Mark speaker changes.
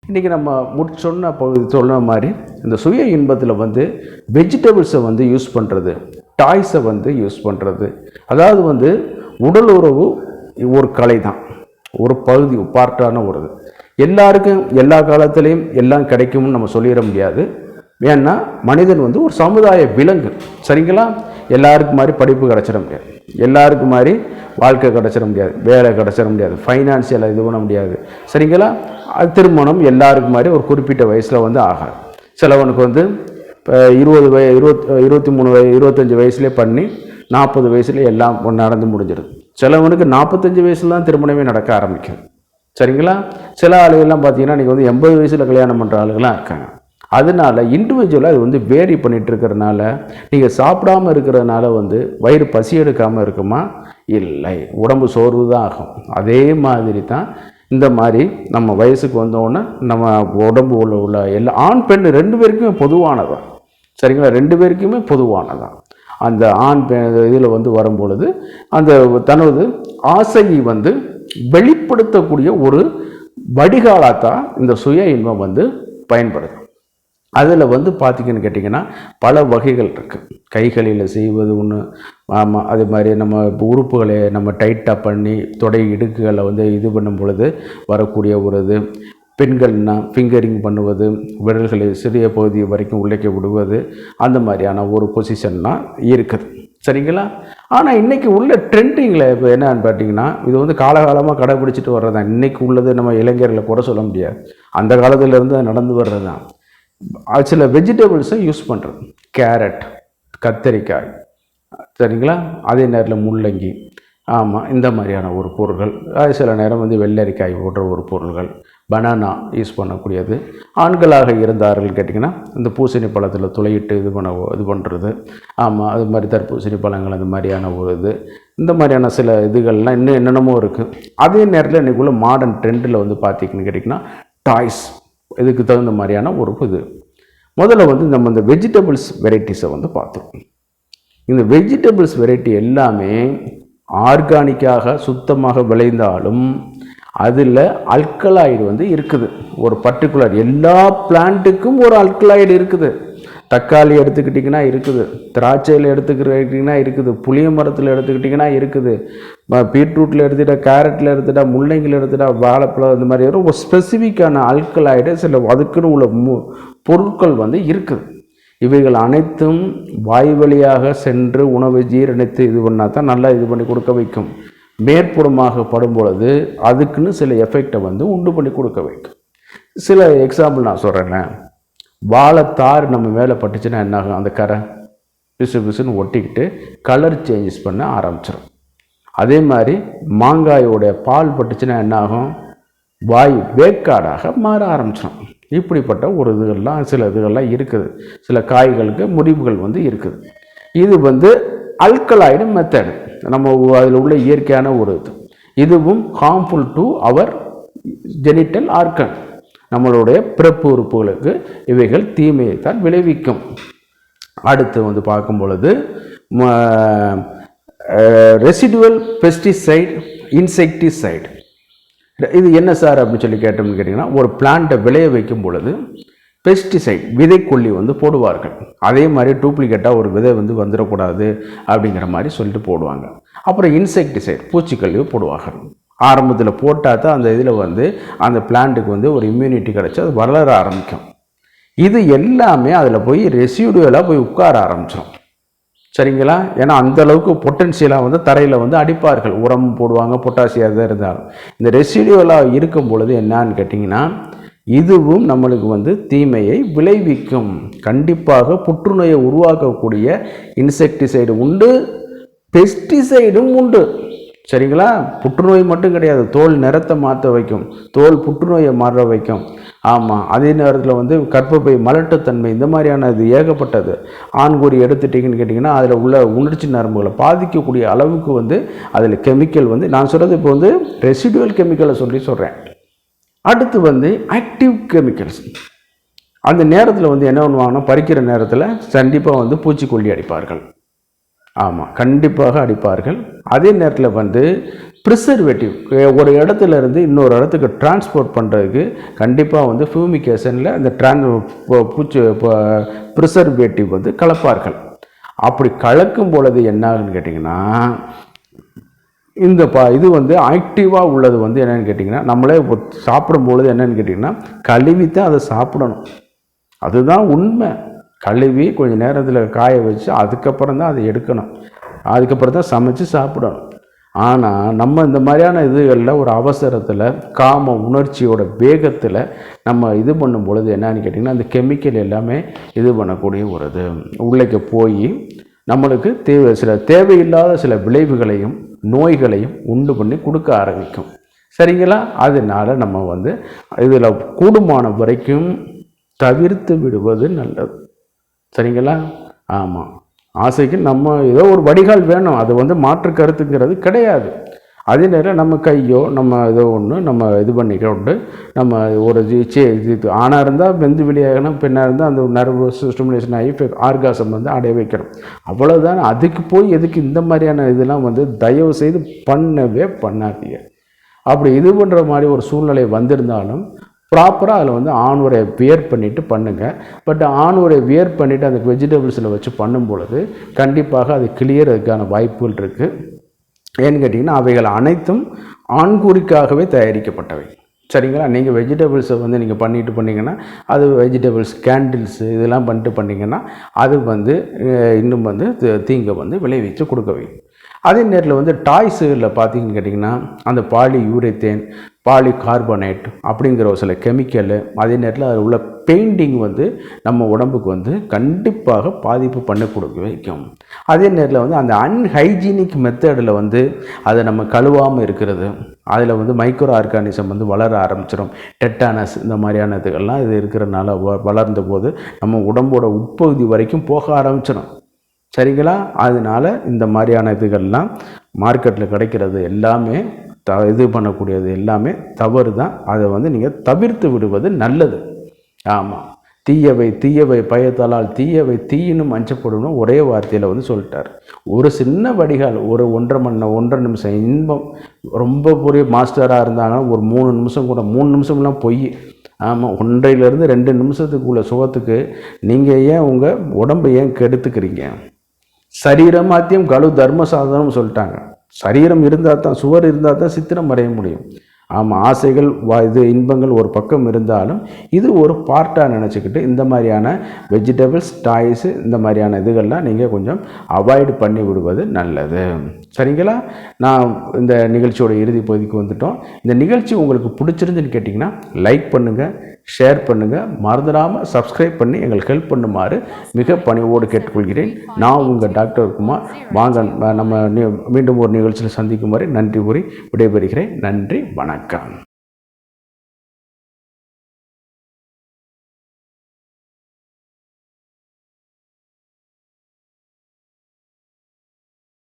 Speaker 1: இன்றைக்கி நம்ம சொன்ன பகுதி சொன்ன மாதிரி இந்த சுய இன்பத்தில் வந்து வெஜிடபிள்ஸை வந்து யூஸ் பண்ணுறது, டாய்ஸை வந்து யூஸ் பண்ணுறது, அதாவது வந்து உடல் உறவு ஒரு கலை தான், ஒரு பகுதி பார்ட்டான ஒரு இது. எல்லாருக்கும் எல்லா காலத்துலேயும் எல்லாம் கிடைக்கும்னு நம்ம சொல்லிட முடியாது. ஏன்னா மனிதன் வந்து ஒரு சமுதாய விலங்கு, சரிங்களா? எல்லாருக்கும் மாதிரி படிப்பு கிடச்சிட முடியாது, எல்லாருக்கும் மாதிரி வாழ்க்கை கிடச்சிட முடியாது, வேலை கிடச்சிட முடியாது, ஃபைனான்சியலாக இது பண்ண முடியாது, சரிங்களா? அது திருமணம் எல்லாருக்கும் மாதிரி ஒரு குறிப்பிட்ட வயசில் வந்து ஆகாது. சிலவனுக்கு வந்து 23 25 வயசுலேயே பண்ணி 40 வயசுல எல்லாம் நடந்து முடிஞ்சிடும். சிலவனுக்கு 45 வயசுல தான் திருமணமே நடக்க ஆரம்பிக்கும், சரிங்களா? சில ஆளுகள்லாம் பார்த்தீங்கன்னா இன்றைக்கி வந்து 80 வயசில் கல்யாணம் பண்ணுற ஆளுகள்லாம் இருக்காங்க. அதனால இண்டிவிஜுவலாக இது வந்து வேரி பண்ணிகிட்டு இருக்கிறதுனால நீங்கள் சாப்பிடாமல் இருக்கிறதுனால வந்து வயிறு பசி எடுக்காமல் இருக்குமா? இல்லை, உடம்பு சோர்வு தான் ஆகும். அதே மாதிரி தான் இந்த மாதிரி நம்ம வயசுக்கு வந்தோடனே நம்ம உடம்பு உள்ள எல்லா ஆண் பெண் 2 பேருக்குமே பொதுவானதான், சரிங்களா? 2 பேருக்குமே பொதுவானதான். அந்த ஆண் இதில் வந்து வரும்பொழுது அந்த தனது ஆசையை வந்து வெளிப்படுத்தக்கூடிய ஒரு வடிகாலாத்தான் இந்த சுய இன்பம் வந்து பயன்படுது. அதில் வந்து பார்த்திங்கன்னு கேட்டிங்கன்னா பல வகைகள் இருக்குது. கைகளில் செய்வது ஒன்று, ஆமாம், அதே மாதிரி நம்ம உறுப்புகளை நம்ம டைட்டாக பண்ணி தொடை இடுக்குகளை வந்து இது பண்ணும் பொழுது வரக்கூடிய ஒரு இது. பெண்கள்னா ஃபிங்கரிங் பண்ணுவது, விரல்களை சிறிய பகுதி வரைக்கும் உள்ளே விடுவது, அந்த மாதிரியான ஒரு பொசிஷன்லாம் இருக்குது, சரிங்களா? ஆனால் இன்றைக்கி உள்ள ட்ரெண்டிங்கில் இப்போ என்னன்னு பார்த்தீங்கன்னா இது வந்து காலகாலமாக கடைபிடிச்சிட்டு வர்றது தான். இன்றைக்கி உள்ளது நம்ம இளைஞர்களை கூட சொல்ல முடியாது, அந்த காலத்திலேருந்து நடந்து வர்றது தான். சில வெஜிடபிள்ஸை யூஸ் பண்ணுறது, கேரட், கத்தரிக்காய், சரிங்களா? அதே நேரத்தில் முள்ளங்கி, ஆமாம், இந்த மாதிரியான ஒரு பொருள்கள். சில நேரம் வந்து வெள்ளரிக்காய் போன்ற ஒரு பொருள்கள், பனானா யூஸ் பண்ணக்கூடியது. ஆண்களாக இருந்தார்கள் கேட்டிங்கன்னா இந்த பூசணி பழத்தில் துளையிட்டு இது பண்ணுறது, ஆமாம், அது மாதிரி தர்பூசணி பழங்கள், அந்த மாதிரியான ஒரு இது. இந்த மாதிரியான சில இதுகள்லாம் இன்னும் என்னென்னமோ இருக்குது. அதே நேரத்தில் இன்றைக்குள்ள மாடர்ன் ட்ரெண்டில் வந்து பார்த்திங்கன்னு கேட்டிங்கன்னா டாய்ஸ், இதுக்கு தகுந்த மாதிரியான ஒரு இது. முதல்ல வந்து நம்ம இந்த வெஜிடபிள்ஸ் வெரைட்டிஸை வந்து பார்த்தோம். இந்த வெஜிடபிள்ஸ் வெரைட்டி எல்லாமே ஆர்கானிக்காக சுத்தமாக விளைந்தாலும் அதில் அல்கலாய்டு வந்து இருக்குது. ஒரு பர்டிகுலர் எல்லா பிளான்ட்டுக்கும் ஒரு அல்கலாய்டு இருக்குது. தக்காளி எடுத்துக்கிட்டிங்கன்னா இருக்குது, திராட்சையில் எடுத்துக்கிட்டிங்கன்னா இருக்குது, புளிய மரத்தில் எடுத்துக்கிட்டிங்கன்னா இருக்குது, பீட்ரூட்டில் எடுத்துகிட்டா, கேரட்டில் எடுத்துட்டா, முள்ளங்கியில் எடுத்துட்டா, வாழைப்பழம், இந்த மாதிரி ஒரு ஸ்பெசிஃபிக்கான அல்கலாய்டு சில அதுக்குன்னு உள்ள பொருட்கள் வந்து இருக்குது. இவைகள் அனைத்தும் வாய் வழியாக சென்று உணவை ஜீரணித்து இது பண்ணால் தான் நல்லா இது பண்ணி கொடுக்க வைக்கும். மேற்புறமாக படும் பொழுது அதுக்குன்னு சில எஃபெக்டை வந்து உண்டு பண்ணி கொடுக்க வைக்கும். சில எக்ஸாம்பிள் நான் சொல்கிறேன். வாழைத்தார் நம்ம மேலே பட்டுச்சுன்னா என்னாகும்? அந்த கரை பிசு பிசுன்னு ஒட்டிக்கிட்டு கலர் சேஞ்சஸ் பண்ண ஆரம்பிச்சிடும். அதே மாதிரி மாங்காயோடைய பால் பட்டுச்சுன்னா என்னாகும்? வாய் வேக்காடாக மாற ஆரம்பிச்சிடும். இப்படிப்பட்ட ஒரு இதுகள்லாம் சில இதுகள்லாம் இருக்குது. சில காய்களுக்கு முடிவுகள் வந்து இருக்குது. இது வந்து அல்கலாய்டு மெத்தடு, நம்ம அதில் உள்ள இயற்கையான ஒரு இது. இதுவும் harmful to our genital organ, நம்மளுடைய பிறப்பு உறுப்புகளுக்கு இவைகள் தீமையைத்தான் விளைவிக்கும். அடுத்து வந்து பார்க்கும் பொழுது ரெசிடுவல் பெஸ்டிசைட், இன்செக்டிசைடு. இது என்ன சார் அப்படின்னு சொல்லி கேட்டோம்னு கேட்டிங்கன்னா, ஒரு பிளான்ட்டை விளைய வைக்கும் பொழுது பெஸ்டிசைட் விதைக்கொல்லி வந்து போடுவார்கள். அதே மாதிரி டூப்ளிகேட்டாக ஒரு விதை வந்து வந்துடக்கூடாது அப்படிங்கிற மாதிரி சொல்லிட்டு போடுவாங்க. அப்புறம் இன்செக்டிசைட், பூச்சிக்கொல்லி போடுவார்கள். ஆரம்பத்தில் போட்டால் தான் அந்த இதில் வந்து அந்த பிளான்ட்டுக்கு வந்து ஒரு இம்யூனிட்டி கிடச்சி அது வளர ஆரம்பிக்கும். இது எல்லாமே அதில் போய் ரெசிடுவலாக போய் உட்கார ஆரம்பிச்சிடும், சரிங்களா? ஏன்னா அந்தளவுக்கு பொட்டன்ஷியலாக வந்து தரையில் வந்து அடிப்பார்கள், உரம் போடுவாங்க, பொட்டாசியம் தான் இருந்தாலும். இந்த ரெசிடுவலாக இருக்கும் பொழுது என்னான்னு கேட்டிங்கன்னா இதுவும் நம்மளுக்கு வந்து தீமையை விளைவிக்கும். கண்டிப்பாக புற்றுநோயை உருவாக்கக்கூடிய இன்செக்டிசைடு உண்டு, பெஸ்டிசைடும் உண்டு, சரிங்களா? புற்றுநோய் மட்டும் கிடையாது, தோல் நிறத்தை மாற்ற வைக்கும், தோல் புற்றுநோயை மாற வைக்கும். ஆமாம், அதே நேரத்தில் வந்து கர்ப்பப்பை மலட்டுத்தன்மை, இந்த மாதிரியான இது ஏகப்பட்டது. ஆண்குறி எடுத்துட்டிங்கன்னு கேட்டிங்கன்னா அதில் உள்ள உணர்ச்சி நரம்புகளை பாதிக்கக்கூடிய அளவுக்கு வந்து அதில் கெமிக்கல் வந்து, நான் சொல்கிறது இப்போ வந்து ரெசிடுவல் கெமிக்கலை சொல்கிறேன். அடுத்து வந்து ஆக்டிவ் கெமிக்கல்ஸ். அந்த நேரத்தில் வந்து என்ன பண்ணுவாங்கன்னா, பறிக்கிற நேரத்தில் கண்டிப்பாக வந்து பூச்சிக்கொல்லி அடிப்பார்கள். ஆமாம், கண்டிப்பாக அடிப்பார்கள். அதே நேரத்தில் வந்து ப்ரிசர்வேட்டிவ் ஒரு இடத்துல இருந்து இன்னொரு இடத்துக்கு டிரான்ஸ்போர்ட் பண்ணுறதுக்கு கண்டிப்பாக வந்து ஃபியூமிகேஷனில் அந்த பூச்சி ப்ரிசர்வேட்டிவ் வந்து கலப்பார்கள். அப்படி கலக்கும் பொழுது என்ன ஆகுன்னு கேட்டிங்கன்னா, இந்த இது வந்து ஆக்டிவாக உள்ளது வந்து என்னென்னு கேட்டிங்கன்னா, நம்மளே சாப்பிடும்பொழுது என்னென்னு கேட்டிங்கன்னா கழுவித்தான் அதை சாப்பிடணும். அதுதான் உண்மை. கழுவி கொஞ்சம் நேரத்தில் காய வச்சு அதுக்கப்புறம் தான் அதை எடுக்கணும். அதுக்கப்புறம் தான் சமைச்சு சாப்பிடணும். ஆனால் நம்ம இந்த மாதிரியான இதுகளில் ஒரு அவசரத்தில் காம உணர்ச்சியோட வேகத்தில் நம்ம இது பண்ணும் பொழுது என்னன்னு கேட்டிங்கன்னா, அந்த கெமிக்கல் எல்லாமே இது பண்ணக்கூடிய ஒரு இது உள்ளே போய் நம்மளுக்கு தேவையில்லாத சில விளைவுகளையும் நோய்களையும் உண்டு பண்ணி கொடுக்க ஆரம்பிக்கும். சரிங்களா? அதனால் நம்ம வந்து இதில் கூடுமான வரைக்கும் தவிர்த்து விடுவது நல்லது. சரிங்களா? ஆமாம், ஆசைக்கு நம்ம ஏதோ ஒரு வடிகால் வேணும். அது வந்து மாற்று கருத்துங்கிறது கிடையாது. அதே நேரம் நம்ம கையோ நம்ம ஏதோ ஒன்று நம்ம இது பண்ணிக்கொண்டு நம்ம ஒரு ஆணாக இருந்தால் வெந்து வெளியாகணும், பெண்ணாக இருந்தால் அந்த நர்வு ஸ்டிமுலேஷன் ஆகி ஆர்காசம் வந்து அடைய வைக்கணும். அவ்வளோதான். அதுக்கு போய் எதுக்கு இந்த மாதிரியான இதெல்லாம் வந்து தயவு செய்து பண்ணவே பண்ணாதீங்க. அப்படி இது பண்ணுற மாதிரி ஒரு சூழ்நிலை வந்திருந்தாலும் ப்ராப்பராக அதில் வந்து ஆணுரை வியர் பண்ணிவிட்டு பண்ணுங்கள். பட் ஆணுரை வியர் பண்ணிவிட்டு அந்த வெஜிடபிள்ஸில் வச்சு பண்ணும் பொழுது கண்டிப்பாக அது கிளியறதுக்கான வாய்ப்புகள் இருக்குது. ஏன்னு கேட்டிங்கன்னா, அவைகள் அனைத்தும் ஆண்குறிக்காகவே தயாரிக்கப்பட்டவை. சரிங்களா? நீங்கள் வெஜிடபிள்ஸை வந்து நீங்கள் பண்ணிங்கன்னா அது வெஜிடபிள்ஸ் கேண்டில்ஸு இதெல்லாம் பண்ணிங்கன்னா அது வந்து இன்னும் வந்து தீங்கை வந்து விளைவித்து கொடுக்கவை. அதே நேரத்தில் வந்து டாய்ஸுகளில் பார்த்தீங்கன்னு கேட்டிங்கன்னா, அந்த பாலி யூரேத்தேன், பாலி கார்பனேட் அப்படிங்கிற ஒரு சில கெமிக்கலு, அதே நேரத்தில் அதில் உள்ள பெயிண்டிங் வந்து நம்ம உடம்புக்கு வந்து கண்டிப்பாக பாதிப்பு பண்ணி கொடுக்க வைக்கும். அதே நேரத்தில் வந்து அந்த அன்ஹைஜீனிக் மெத்தடில் வந்து அதை நம்ம கழுவாமல் இருக்கிறது, அதில் வந்து மைக்ரோ ஆர்கானிசம் வந்து வளர ஆரம்பிச்சிடும். டெட்டானஸ் இந்த மாதிரியான இதுகள்லாம் இது இருக்கிறனால வளர்ந்த போது நம்ம உடம்போட உட்பகுதி வரைக்கும் போக ஆரம்பிச்சிடும். சரிங்களா? அதனால் இந்த மாதிரியான இதுகள்லாம் மார்க்கெட்டில் கிடைக்கிறது எல்லாமே இது பண்ணக்கூடியது எல்லாமே தவறு தான். அதை வந்து நீங்கள் தவிர்த்து விடுவது நல்லது. ஆமாம், தீயவை பயத்தாலால் தீயவை தீயினும் அஞ்சப்படணும் ஒரே வார்த்தையில் வந்து சொல்லிட்டார். ஒரு சின்ன வடிகால் ஒரு 1.5 நிமிஷம் இன்பம் ரொம்ப பெரிய மாஸ்டராக இருந்தாங்கன்னா ஒரு 3 நிமிஷம் கூட 3 நிமிஷம்லாம் பொய். ஆமாம், 1.5 2 நிமிஷத்துக்குள்ள சுகத்துக்கு நீங்கள் ஏன் உங்கள் உடம்பை ஏன் கெடுத்துக்கிறீங்க? சரீரமாத்தியம் கழு தர்ம சாதனம் சொல்லிட்டாங்க. சரீரம் இருந்தால் தான், சுவர் இருந்தால் தான் சித்திரம் வரைய முடியும். ஆமாம், ஆசைகள் இது இன்பங்கள் ஒரு பக்கம் இருந்தாலும் இது ஒரு பார்ட்டாக நினச்சிக்கிட்டு இந்த மாதிரியான வெஜிடபிள்ஸ் டாய்ஸு இந்த மாதிரியான இதுகள்லாம் நீங்கள் கொஞ்சம் அவாய்டு பண்ணி விடுவது நல்லது. சரிங்களா? நான் இந்த நிகழ்ச்சியோட இறுதி பகுதிக்கு வந்துட்டோம். இந்த நிகழ்ச்சி உங்களுக்கு பிடிச்சிருந்துன்னு கேட்டிங்கன்னா லைக் பண்ணுங்கள், ஷேர் பண்ணுங்கள், மறந்துடாமல் சப்ஸ்கிரைப் பண்ணி எங்களுக்கு ஹெல்ப் பண்ணுமாறு மிக பணிவோடு கேட்டுக்கொள்கிறேன். நான் உங்கள் டாக்டர் குமார். வாங்க நம்ம மீண்டும் ஒரு நிகழ்ச்சியில் சந்திக்கும் வரை நன்றி கூறி விடைபெறுகிறேன். நன்றி, வணக்கம்.